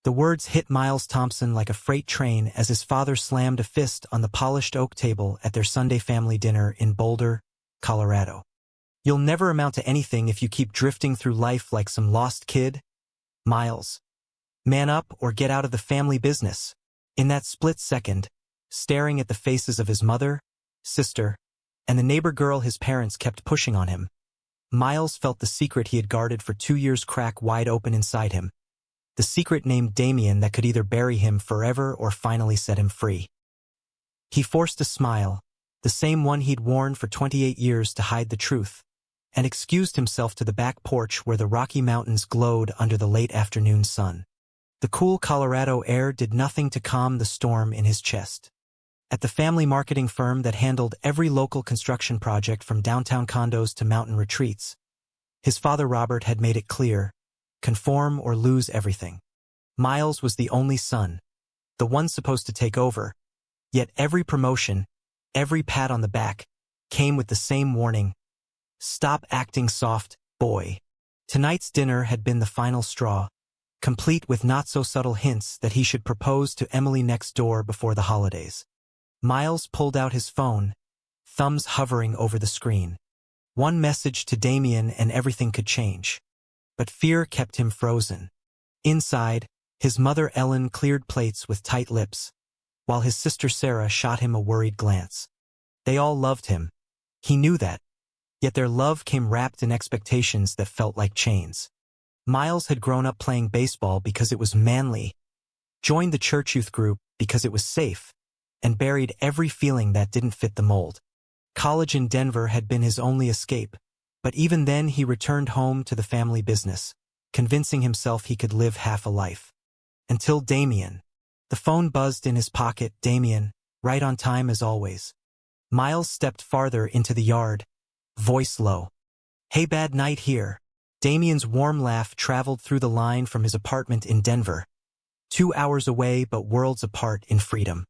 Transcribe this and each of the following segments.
The words hit Myles Thompson like a freight train as his father slammed a fist on the polished oak table at their Sunday family dinner in Boulder, Colorado. "You'll never amount to anything if you keep drifting through life like some lost kid. Myles, man up or get out of the family business." In that split second, staring at the faces of his mother, sister, and the neighbor girl his parents kept pushing on him, Myles felt the secret he had guarded for 2 years crack wide open inside him. The secret named Damian that could either bury him forever or finally set him free. He forced a smile, the same one he'd worn for 28 years to hide the truth, and excused himself to the back porch where the Rocky Mountains glowed under the late afternoon sun. The cool Colorado air did nothing to calm the storm in his chest. At the family marketing firm that handled every local construction project from downtown condos to mountain retreats, his father Robert had made it clear: conform or lose everything. Myles was the only son, the one supposed to take over, yet every promotion, every pat on the back, came with the same warning: stop acting soft, boy. Tonight's dinner had been the final straw, complete with not-so-subtle hints that he should propose to Emily next door before the holidays. Myles pulled out his phone, thumbs hovering over the screen. One message to Damian and everything could change. But fear kept him frozen. Inside, his mother Ellen cleared plates with tight lips, while his sister Sarah shot him a worried glance. They all loved him. He knew that. Yet their love came wrapped in expectations that felt like chains. Myles had grown up playing baseball because it was manly, joined the church youth group because it was safe, and buried every feeling that didn't fit the mold. College in Denver had been his only escape, but even then he returned home to the family business, convincing himself he could live half a life. Until Damian. The phone buzzed in his pocket. Damian, right on time as always. Myles stepped farther into the yard, voice low. "Hey, bad night here." Damian's warm laugh traveled through the line from his apartment in Denver. 2 hours away but worlds apart in freedom.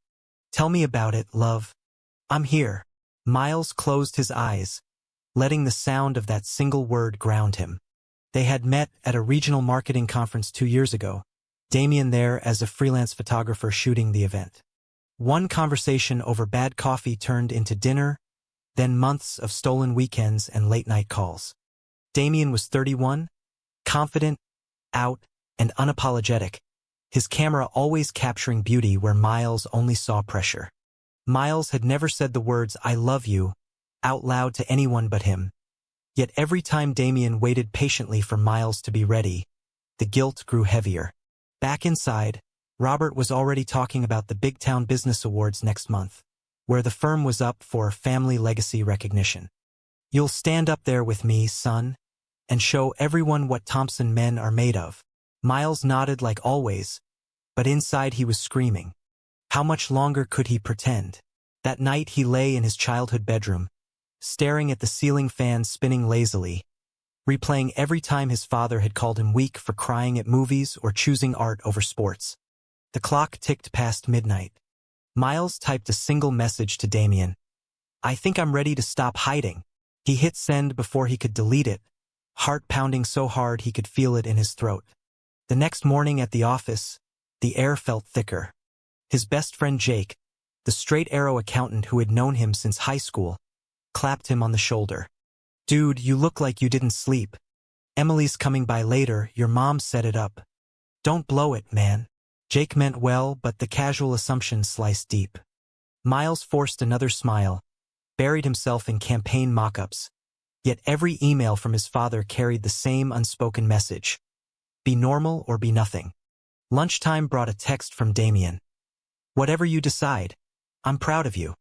"Tell me about it, love." "I'm here." Myles closed his eyes, letting the sound of that single word ground him. They had met at a regional marketing conference 2 years ago, Damian there as a freelance photographer shooting the event. One conversation over bad coffee turned into dinner, then months of stolen weekends and late-night calls. Damian was 31, confident, out, and unapologetic, his camera always capturing beauty where Myles only saw pressure. Myles had never said the words "I love you" out loud to anyone but him. Yet every time Damian waited patiently for Myles to be ready, the guilt grew heavier. Back inside, Robert was already talking about the Big Town Business Awards next month, where the firm was up for family legacy recognition. "You'll stand up there with me, son, and show everyone what Thompson men are made of." Myles nodded like always, but inside he was screaming. How much longer could he pretend? That night he lay in his childhood bedroom, staring at the ceiling fan spinning lazily, replaying every time his father had called him weak for crying at movies or choosing art over sports. The clock ticked past midnight. Myles typed a single message to Damian. "I think I'm ready to stop hiding." He hit send before he could delete it, heart pounding so hard he could feel it in his throat. The next morning at the office, the air felt thicker. His best friend Jake, the straight-arrow accountant who had known him since high school, clapped him on the shoulder. "Dude, you look like you didn't sleep. Emily's coming by later, your mom set it up. Don't blow it, man." Jake meant well, but the casual assumption sliced deep. Myles forced another smile, buried himself in campaign mock-ups. Yet every email from his father carried the same unspoken message: be normal or be nothing. Lunchtime brought a text from Damian. "Whatever you decide, I'm proud of you.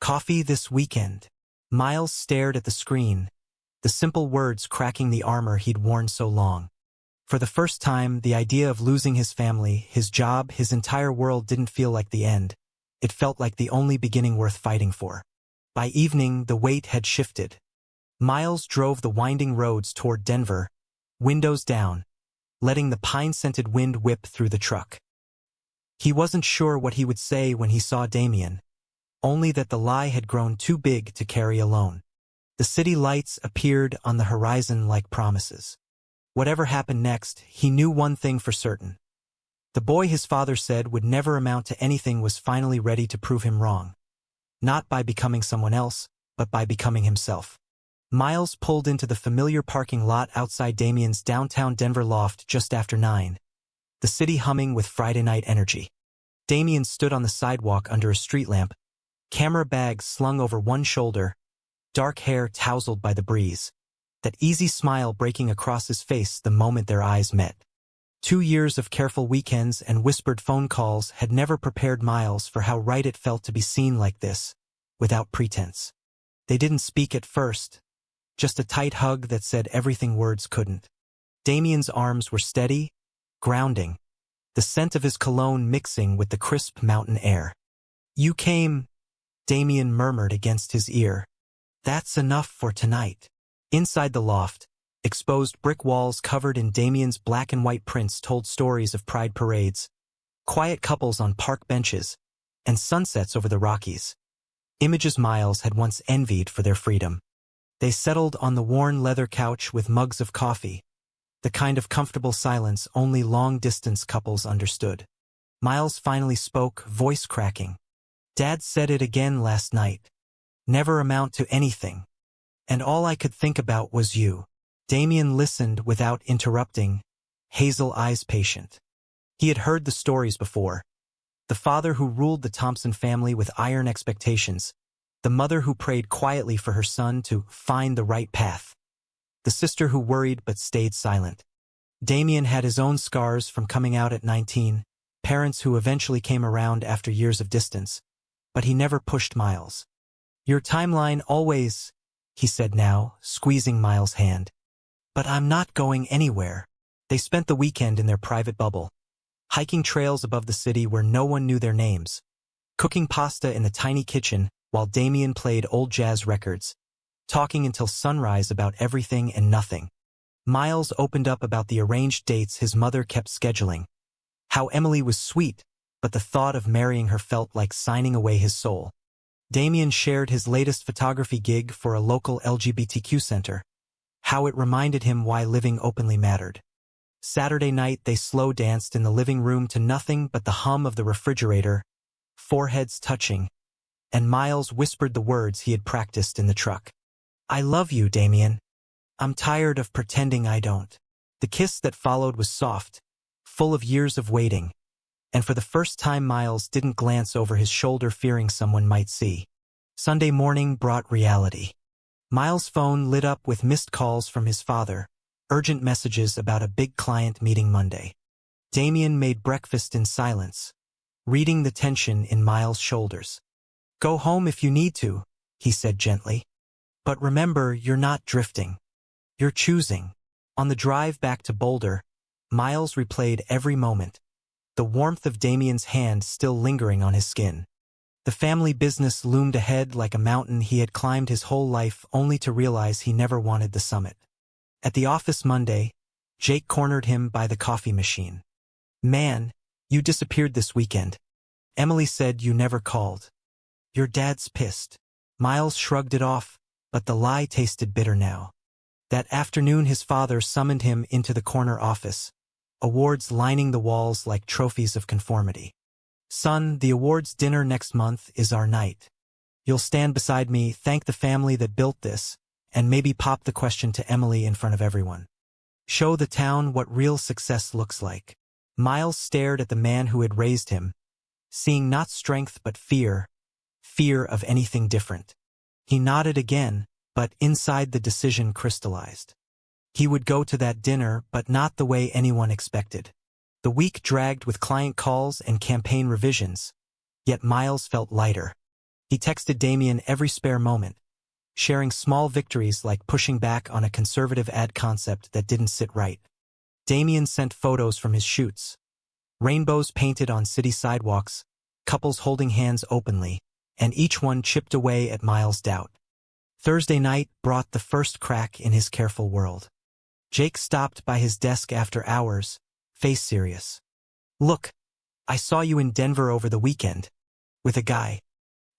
Coffee this weekend." Myles stared at the screen, the simple words cracking the armor he'd worn so long. For the first time, the idea of losing his family, his job, his entire world didn't feel like the end. It felt like the only beginning worth fighting for. By evening, the weight had shifted. Myles drove the winding roads toward Denver, windows down, letting the pine-scented wind whip through the truck. He wasn't sure what he would say when he saw Damian, only that the lie had grown too big to carry alone. The city lights appeared on the horizon like promises. Whatever happened next, he knew one thing for certain. The boy his father said would never amount to anything was finally ready to prove him wrong. Not by becoming someone else, but by becoming himself. Myles pulled into the familiar parking lot outside Damian's downtown Denver loft just after 9, the city humming with Friday night energy. Damian stood on the sidewalk under a street lamp, camera bag slung over one shoulder, dark hair tousled by the breeze, that easy smile breaking across his face the moment their eyes met. 2 years of careful weekends and whispered phone calls had never prepared Myles for how right it felt to be seen like this, without pretense. They didn't speak at first, just a tight hug that said everything words couldn't. Damian's arms were steady, grounding, the scent of his cologne mixing with the crisp mountain air. "You came," Damian murmured against his ear. "That's enough for tonight." Inside the loft, exposed brick walls covered in Damian's black and white prints told stories of pride parades, quiet couples on park benches, and sunsets over the Rockies. Images Myles had once envied for their freedom. They settled on the worn leather couch with mugs of coffee, the kind of comfortable silence only long-distance couples understood. Myles finally spoke, voice cracking. "Dad said it again last night. Never amount to anything. And all I could think about was you." Damian listened without interrupting, hazel eyes patient. He had heard the stories before. The father who ruled the Thompson family with iron expectations, the mother who prayed quietly for her son to find the right path, the sister who worried but stayed silent. Damian had his own scars from coming out at 19, parents who eventually came around after years of distance, but he never pushed Myles. "Your timeline always," he said now, squeezing Myles' hand. "But I'm not going anywhere." They spent the weekend in their private bubble, hiking trails above the city where no one knew their names, cooking pasta in the tiny kitchen while Damian played old jazz records, talking until sunrise about everything and nothing. Myles opened up about the arranged dates his mother kept scheduling, how Emily was sweet, but the thought of marrying her felt like signing away his soul. Damian shared his latest photography gig for a local LGBTQ center, how it reminded him why living openly mattered. Saturday night they slow danced in the living room to nothing but the hum of the refrigerator, foreheads touching, and Myles whispered the words he had practiced in the truck. "I love you, Damian. I'm tired of pretending I don't." The kiss that followed was soft, full of years of waiting, and for the first time Myles didn't glance over his shoulder fearing someone might see. Sunday morning brought reality. Myles' phone lit up with missed calls from his father, urgent messages about a big client meeting Monday. Damian made breakfast in silence, reading the tension in Myles' shoulders. "Go home if you need to," he said gently. "But remember, you're not drifting. You're choosing." On the drive back to Boulder, Myles replayed every moment, the warmth of Damian's hand still lingering on his skin. The family business loomed ahead like a mountain he had climbed his whole life only to realize he never wanted the summit. At the office Monday, Jake cornered him by the coffee machine. "Man, you disappeared this weekend. Emily said you never called. Your dad's pissed." Myles shrugged it off, but the lie tasted bitter now. That afternoon his father summoned him into the corner office, awards lining the walls like trophies of conformity. "Son, the awards dinner next month is our night. You'll stand beside me, thank the family that built this, and maybe pop the question to Emily in front of everyone. Show the town what real success looks like." Myles stared at the man who had raised him, seeing not strength but fear of anything different. He nodded again, but inside the decision crystallized. He would go to that dinner, but not the way anyone expected. The week dragged with client calls and campaign revisions, yet Myles felt lighter. He texted Damian every spare moment, sharing small victories like pushing back on a conservative ad concept that didn't sit right. Damian sent photos from his shoots. Rainbows painted on city sidewalks, couples holding hands openly, and each one chipped away at Myles' doubt. Thursday night brought the first crack in his careful world. Jake stopped by his desk after hours, face serious. "Look, I saw you in Denver over the weekend. With a guy.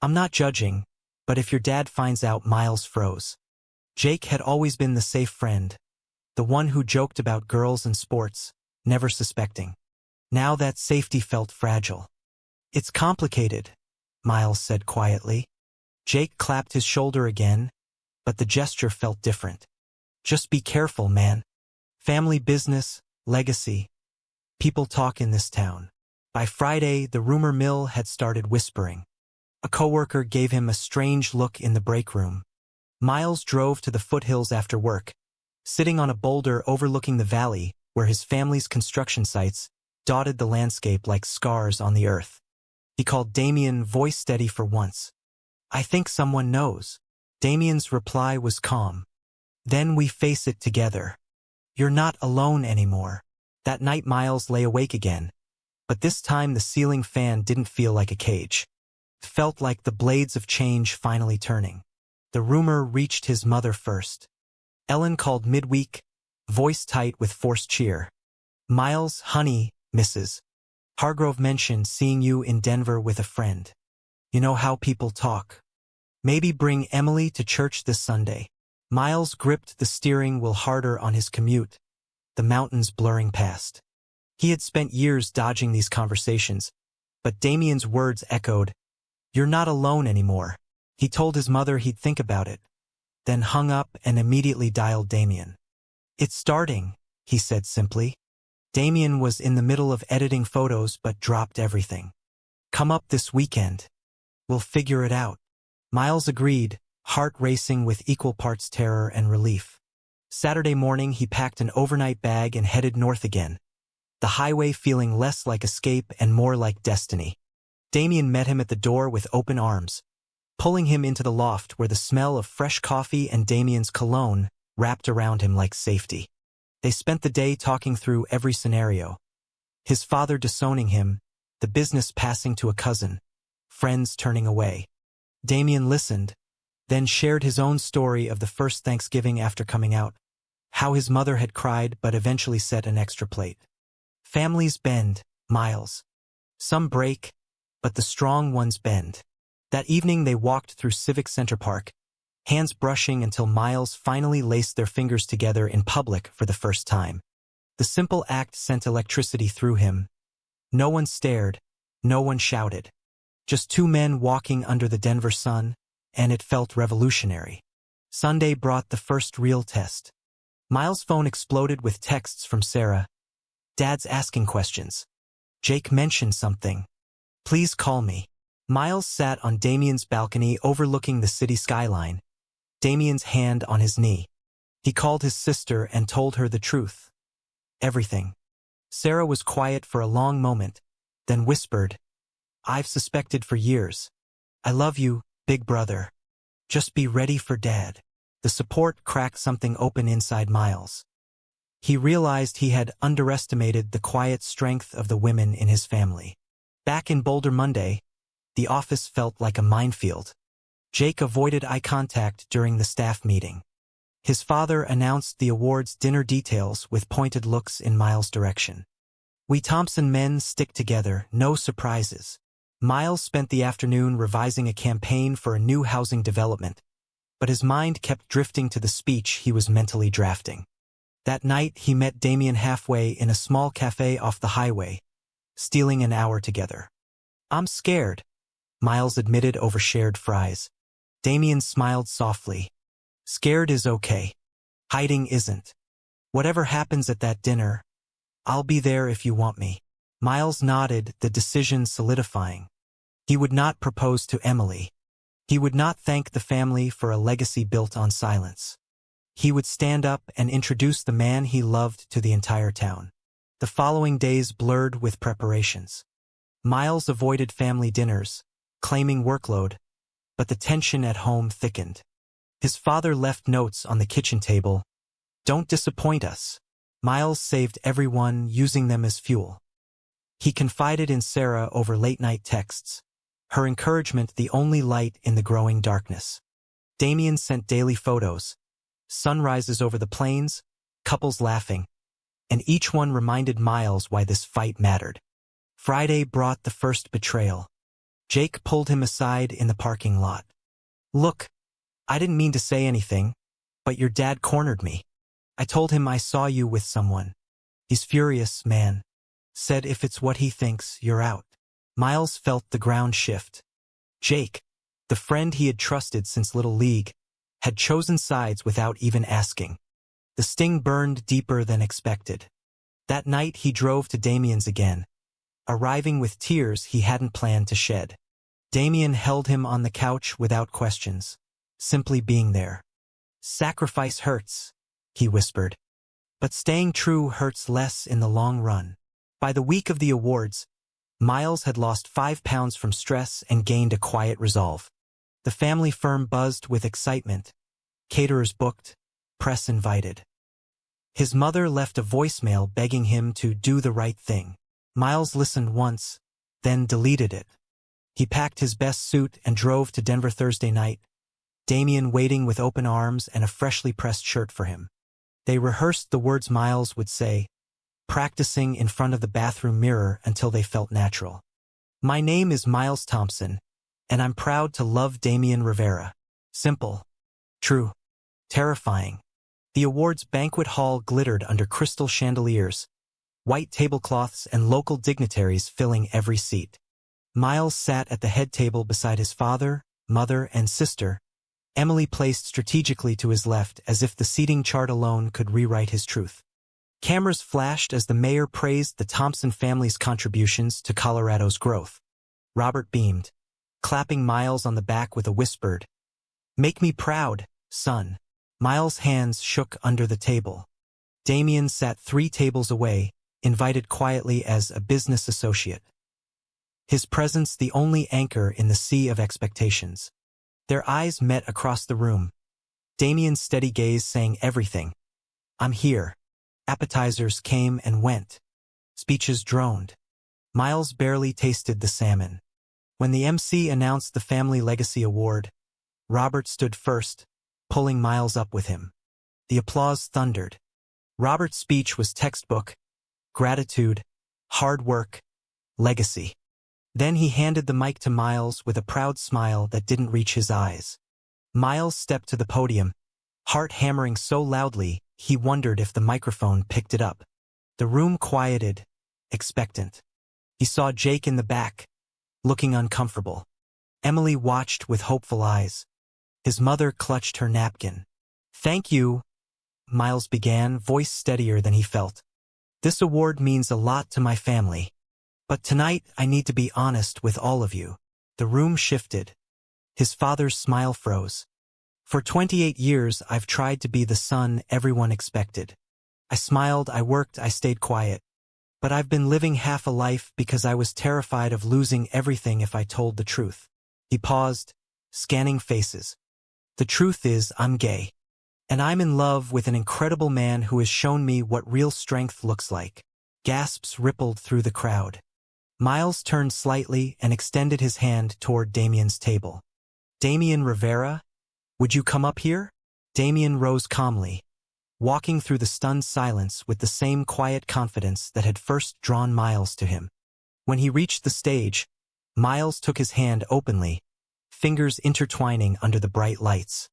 I'm not judging, but if your dad finds out." Myles froze. Jake had always been the safe friend, the one who joked about girls and sports, never suspecting. Now that safety felt fragile. It's complicated, Myles said quietly. Jake clapped his shoulder again, but the gesture felt different. Just be careful, man. Family business, legacy. People talk in this town. By Friday, the rumor mill had started whispering. A coworker gave him a strange look in the break room. Myles drove to the foothills after work, sitting on a boulder overlooking the valley where his family's construction sites dotted the landscape like scars on the earth. He called Damian, voice steady for once. I think someone knows. Damian's reply was calm. Then we face it together. You're not alone anymore. That night Myles lay awake again, but this time the ceiling fan didn't feel like a cage. It felt like the blades of change finally turning. The rumor reached his mother first. Ellen called midweek, voice tight with forced cheer. Myles, honey, Mrs. Hargrove mentioned seeing you in Denver with a friend. You know how people talk. Maybe bring Emily to church this Sunday. Myles gripped the steering wheel harder on his commute, the mountains blurring past. He had spent years dodging these conversations, but Damian's words echoed. You're not alone anymore. He told his mother he'd think about it, then hung up and immediately dialed Damian. It's starting, he said simply. Damian was in the middle of editing photos but dropped everything. Come up this weekend. We'll figure it out. Myles agreed, heart racing with equal parts terror and relief. Saturday morning he packed an overnight bag and headed north again, the highway feeling less like escape and more like destiny. Damian met him at the door with open arms, pulling him into the loft where the smell of fresh coffee and Damian's cologne wrapped around him like safety. They spent the day talking through every scenario. His father disowning him, the business passing to a cousin, friends turning away. Damian listened, then shared his own story of the first Thanksgiving after coming out, how his mother had cried but eventually set an extra plate. Families bend, Myles. Some break, but the strong ones bend. That evening they walked through Civic Center Park, hands brushing until Myles finally laced their fingers together in public for the first time. The simple act sent electricity through him. No one stared, no one shouted. Just two men walking under the Denver sun, and it felt revolutionary. Sunday brought the first real test. Myles' phone exploded with texts from Sarah. Dad's asking questions. Jake mentioned something. Please call me. Myles sat on Damian's balcony overlooking the city skyline, Damian's hand on his knee. He called his sister and told her the truth. Everything. Sarah was quiet for a long moment, then whispered, I've suspected for years. I love you, big brother. Just be ready for Dad. The support cracked something open inside Myles. He realized he had underestimated the quiet strength of the women in his family. Back in Boulder Monday, the office felt like a minefield. Jake avoided eye contact during the staff meeting. His father announced the awards dinner details with pointed looks in Myles' direction. We Thompson men stick together, no surprises. Myles spent the afternoon revising a campaign for a new housing development, but his mind kept drifting to the speech he was mentally drafting. That night he met Damian halfway in a small cafe off the highway, stealing an hour together. I'm scared, Myles admitted over shared fries. Damian smiled softly. Scared is okay. Hiding isn't. Whatever happens at that dinner, I'll be there if you want me. Myles nodded, the decision solidifying. He would not propose to Emily. He would not thank the family for a legacy built on silence. He would stand up and introduce the man he loved to the entire town. The following days blurred with preparations. Myles avoided family dinners, claiming workload, but the tension at home thickened. His father left notes on the kitchen table. Don't disappoint us. Myles saved everyone, using them as fuel. He confided in Sarah over late-night texts, her encouragement the only light in the growing darkness. Damian sent daily photos, sunrises over the plains, couples laughing, and each one reminded Myles why this fight mattered. Friday brought the first betrayal. Jake pulled him aside in the parking lot. Look, I didn't mean to say anything, but your dad cornered me. I told him I saw you with someone. He's furious, man. Said if it's what he thinks, you're out. Myles felt the ground shift. Jake, the friend he had trusted since Little League, had chosen sides without even asking. The sting burned deeper than expected. That night he drove to Damian's again, arriving with tears he hadn't planned to shed. Damian held him on the couch without questions, simply being there. Sacrifice hurts, he whispered. But staying true hurts less in the long run. By the week of the awards, Myles had lost 5 pounds from stress and gained a quiet resolve. The family firm buzzed with excitement. Caterers booked, press invited. His mother left a voicemail begging him to do the right thing. Myles listened once, then deleted it. He packed his best suit and drove to Denver Thursday night, Damian waiting with open arms and a freshly pressed shirt for him. They rehearsed the words Myles would say, practicing in front of the bathroom mirror until they felt natural. My name is Myles Thompson, and I'm proud to love Damian Rivera. Simple. True. Terrifying. The awards banquet hall glittered under crystal chandeliers, white tablecloths and local dignitaries filling every seat. Myles sat at the head table beside his father, mother, and sister, Emily placed strategically to his left as if the seating chart alone could rewrite his truth. Cameras flashed as the mayor praised the Thompson family's contributions to Colorado's growth. Robert beamed, clapping Myles on the back with a whispered, "Make me proud, son." Myles' hands shook under the table. Damian sat 3 tables away, invited quietly as a business associate. His presence the only anchor in the sea of expectations. Their eyes met across the room. Damian's steady gaze saying everything. I'm here. Appetizers came and went. Speeches droned. Myles barely tasted the salmon. When the MC announced the Family Legacy Award, Robert stood first, pulling Myles up with him. The applause thundered. Robert's speech was textbook: gratitude, hard work, legacy. Then he handed the mic to Myles with a proud smile that didn't reach his eyes. Myles stepped to the podium, heart hammering so loudly he wondered if the microphone picked it up. The room quieted, expectant. He saw Jake in the back, looking uncomfortable. Emily watched with hopeful eyes. His mother clutched her napkin. Thank you, Myles began, voice steadier than he felt. This award means a lot to my family. But tonight I need to be honest with all of you. The room shifted. His father's smile froze. For 28 years I've tried to be the son everyone expected. I smiled, I worked, I stayed quiet. But I've been living half a life because I was terrified of losing everything if I told the truth. He paused, scanning faces. The truth is, I'm gay. And I'm in love with an incredible man who has shown me what real strength looks like. Gasps rippled through the crowd. Myles turned slightly and extended his hand toward Damian's table. Damian Rivera? Would you come up here? Damian rose calmly, walking through the stunned silence with the same quiet confidence that had first drawn Myles to him. When he reached the stage, Myles took his hand openly, fingers intertwining under the bright lights.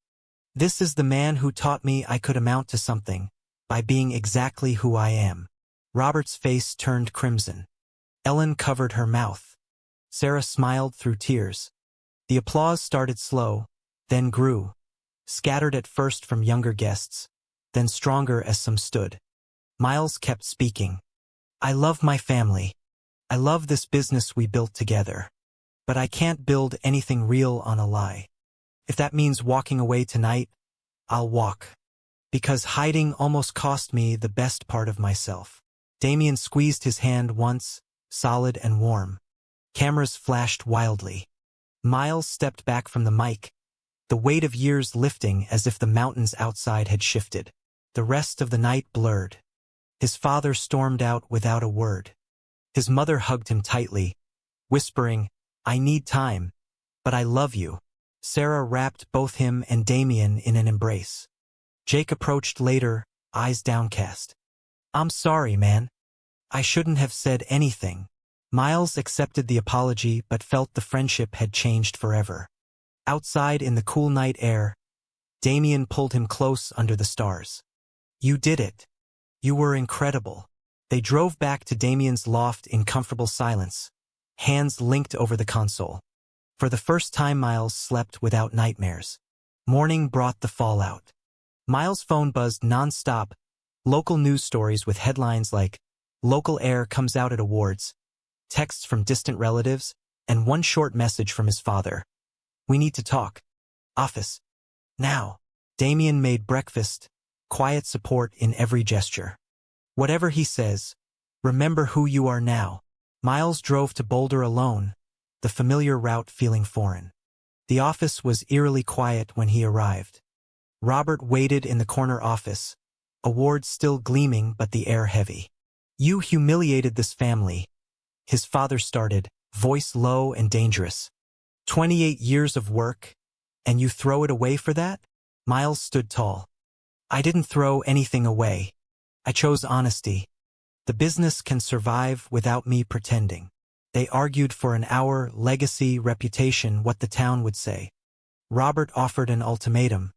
This is the man who taught me I could amount to something, by being exactly who I am. Robert's face turned crimson. Ellen covered her mouth. Sarah smiled through tears. The applause started slow, then grew, scattered at first from younger guests, then stronger as some stood. Myles kept speaking. I love my family. I love this business we built together. But I can't build anything real on a lie. If that means walking away tonight, I'll walk. Because hiding almost cost me the best part of myself. Damian squeezed his hand once, solid and warm. Cameras flashed wildly. Myles stepped back from the mic, the weight of years lifting as if the mountains outside had shifted. The rest of the night blurred. His father stormed out without a word. His mother hugged him tightly, whispering, I need time, but I love you. Sarah wrapped both him and Damian in an embrace. Jake approached later, eyes downcast. I'm sorry, man. I shouldn't have said anything. Myles accepted the apology but felt the friendship had changed forever. Outside in the cool night air, Damian pulled him close under the stars. You did it. You were incredible. They drove back to Damian's loft in comfortable silence, hands linked over the console. For the first time, Myles slept without nightmares. Morning brought the fallout. Myles' phone buzzed non-stop, local news stories with headlines like, "Local heir comes out at awards," texts from distant relatives, and one short message from his father. "We need to talk. Office. Now." Damian made breakfast, quiet support in every gesture. "Whatever he says, remember who you are now." Myles drove to Boulder alone, the familiar route feeling foreign. The office was eerily quiet when he arrived. Robert waited in the corner office, awards still gleaming but the air heavy. "You humiliated this family," his father started, voice low and dangerous. 28 years of work, and you throw it away for that?" Myles stood tall. "I didn't throw anything away. I chose honesty. The business can survive without me pretending." They argued for an hour, legacy, reputation, what the town would say. Robert offered an ultimatum: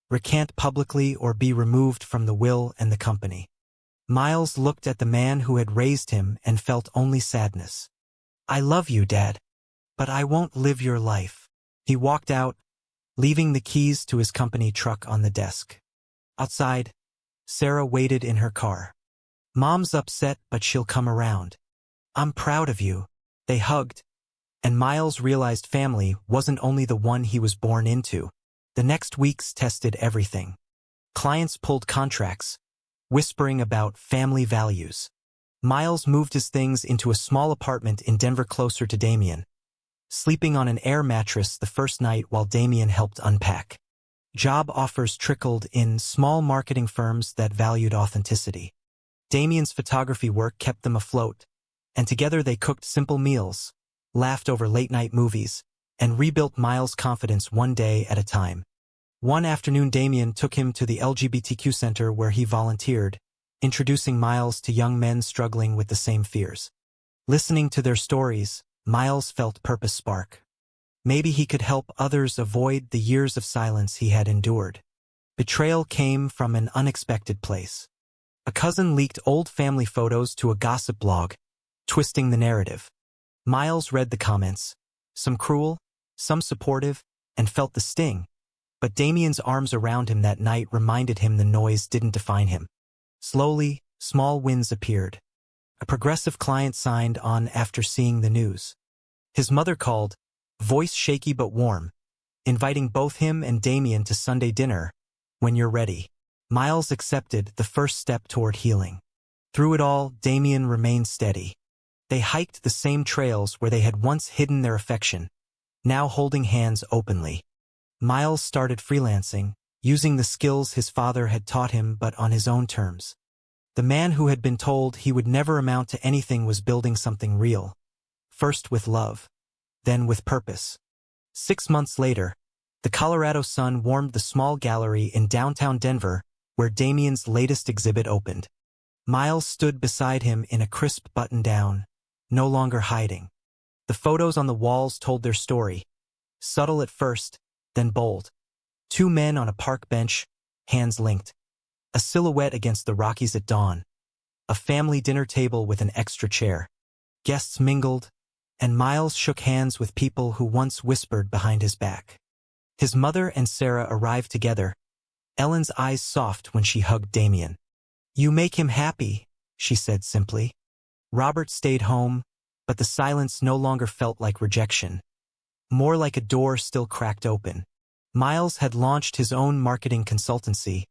recant publicly or be removed from the will and the company. Myles looked at the man who had raised him and felt only sadness. "I love you, Dad, but I won't live your life." He walked out, leaving the keys to his company truck on the desk. Outside, Sarah waited in her car. "Mom's upset, but she'll come around. I'm proud of you." They hugged, and Myles realized family wasn't only the one he was born into. The next weeks tested everything. Clients pulled contracts, whispering about family values. Myles moved his things into a small apartment in Denver closer to Damian, sleeping on an air mattress the first night while Damian helped unpack. Job offers trickled in, small marketing firms that valued authenticity. Damian's photography work kept them afloat, and together they cooked simple meals, laughed over late-night movies, and rebuilt Myles' confidence one day at a time. One afternoon, Damian took him to the LGBTQ center where he volunteered, introducing Myles to young men struggling with the same fears. Listening to their stories, Myles felt purpose spark. Maybe he could help others avoid the years of silence he had endured. Betrayal came from an unexpected place. A cousin leaked old family photos to a gossip blog, twisting the narrative. Myles read the comments, some cruel, some supportive, and felt the sting. But Damian's arms around him that night reminded him the noise didn't define him. Slowly, small wins appeared. A progressive client signed on after seeing the news. His mother called, voice shaky but warm, inviting both him and Damian to Sunday dinner, "When you're ready." Myles accepted, the first step toward healing. Through it all, Damian remained steady. They hiked the same trails where they had once hidden their affection, now holding hands openly. Myles started freelancing, using the skills his father had taught him but on his own terms. The man who had been told he would never amount to anything was building something real, first with love, then with purpose. 6 months later, the Colorado sun warmed the small gallery in downtown Denver where Damian's latest exhibit opened. Myles stood beside him in a crisp button-down, no longer hiding. The photos on the walls told their story, subtle at first, then bold. 2 men on a park bench, hands linked. A silhouette against the Rockies at dawn. A family dinner table with an extra chair. Guests mingled, and Myles shook hands with people who once whispered behind his back. His mother and Sarah arrived together, Ellen's eyes soft when she hugged Damian. "You make him happy," she said simply. Robert stayed home, but the silence no longer felt like rejection, more like a door still cracked open. Myles had launched his own marketing consultancy,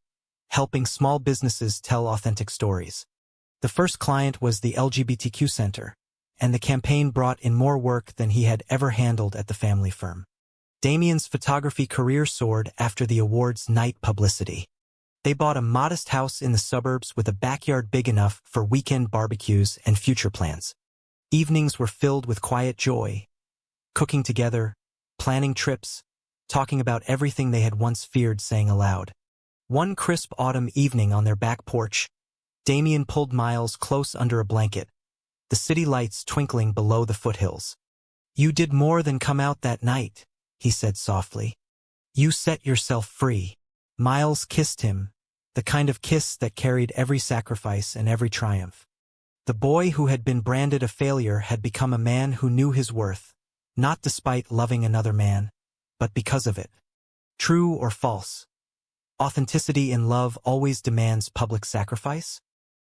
helping small businesses tell authentic stories. The first client was the LGBTQ Center, and the campaign brought in more work than he had ever handled at the family firm. Damian's photography career soared after the awards night publicity. They bought a modest house in the suburbs with a backyard big enough for weekend barbecues and future plans. Evenings were filled with quiet joy, cooking together, planning trips, talking about everything they had once feared saying aloud. One crisp autumn evening on their back porch, Damian pulled Myles close under a blanket, the city lights twinkling below the foothills. "You did more than come out that night," he said softly. "You set yourself free." Myles kissed him, the kind of kiss that carried every sacrifice and every triumph. The boy who had been branded a failure had become a man who knew his worth, not despite loving another man, but because of it. True or false? Authenticity in love always demands public sacrifice?